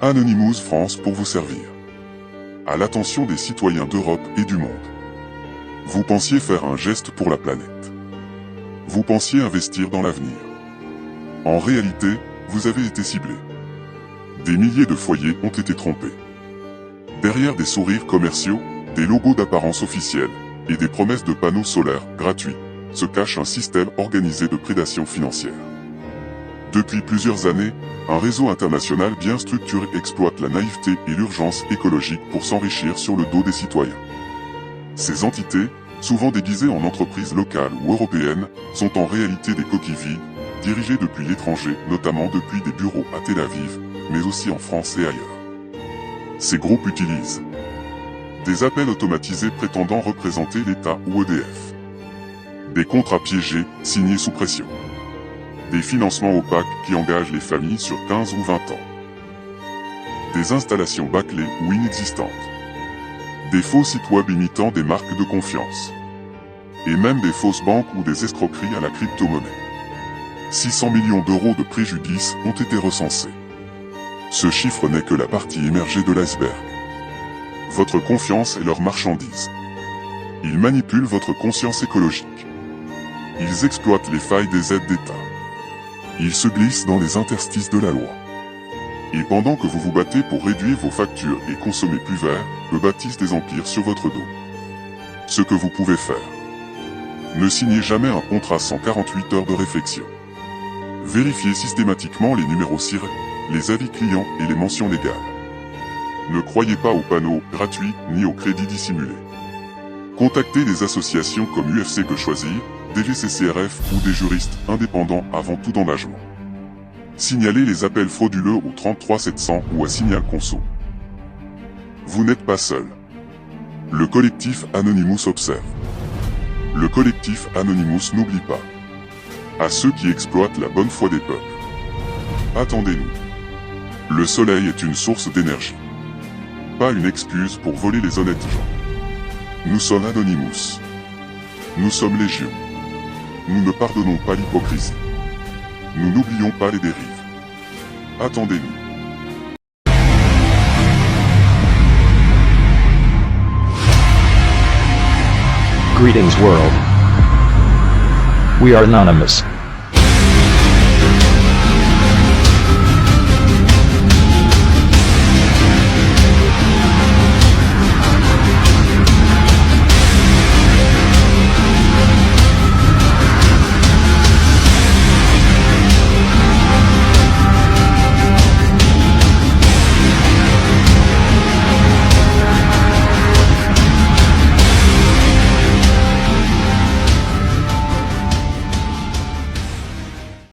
Anonymous France pour vous servir. À l'attention des citoyens d'Europe et du monde. Vous pensiez faire un geste pour la planète. Vous pensiez investir dans l'avenir. En réalité, vous avez été ciblé. Des milliers de foyers ont été trompés. Derrière des sourires commerciaux, des logos d'apparence officielle et des promesses de panneaux solaires gratuits, se cache un système organisé de prédation financière. Depuis plusieurs années, un réseau international bien structuré exploite la naïveté et l'urgence écologique pour s'enrichir sur le dos des citoyens. Ces entités, souvent déguisées en entreprises locales ou européennes, sont en réalité des coquilles vides, dirigées depuis l'étranger, notamment depuis des bureaux à Tel Aviv, mais aussi en France et ailleurs. Ces groupes utilisent des appels automatisés prétendant représenter l'État ou EDF, des contrats piégés signés sous pression, des financements opaques qui engagent les familles sur 15 ou 20 ans, des installations bâclées ou inexistantes, des faux sites web imitant des marques de confiance, et même des fausses banques ou des escroqueries à la crypto-monnaie. 600 millions d'euros de préjudices ont été recensés. Ce chiffre n'est que la partie émergée de l'iceberg. Votre confiance est leur marchandise. Ils manipulent votre conscience écologique. Ils exploitent les failles des aides d'État. Ils se glissent dans les interstices de la loi. Et pendant que vous vous battez pour réduire vos factures et consommer plus vert, eux bâtissent des empires sur votre dos. Ce que vous pouvez faire. Ne signez jamais un contrat sans 48 heures de réflexion. Vérifiez systématiquement les numéros SIRET, les avis clients et les mentions légales. Ne croyez pas aux panneaux gratuits ni aux crédits dissimulés. Contactez des associations comme UFC Que Choisir, DGCCRF ou des juristes indépendants avant tout engagement. Signalez les appels frauduleux au 33 700 ou à Signal Conso. Vous n'êtes pas seul. Le collectif Anonymous observe. Le collectif Anonymous n'oublie pas. À ceux qui exploitent la bonne foi des peuples. Attendez-nous. Le soleil est une source d'énergie. Pas une excuse pour voler les honnêtes gens. Nous sommes Anonymous. Nous sommes légion. Nous ne pardonnons pas l'hypocrisie. Nous n'oublions pas les dérives. Attendez-nous. Greetings world. We are Anonymous.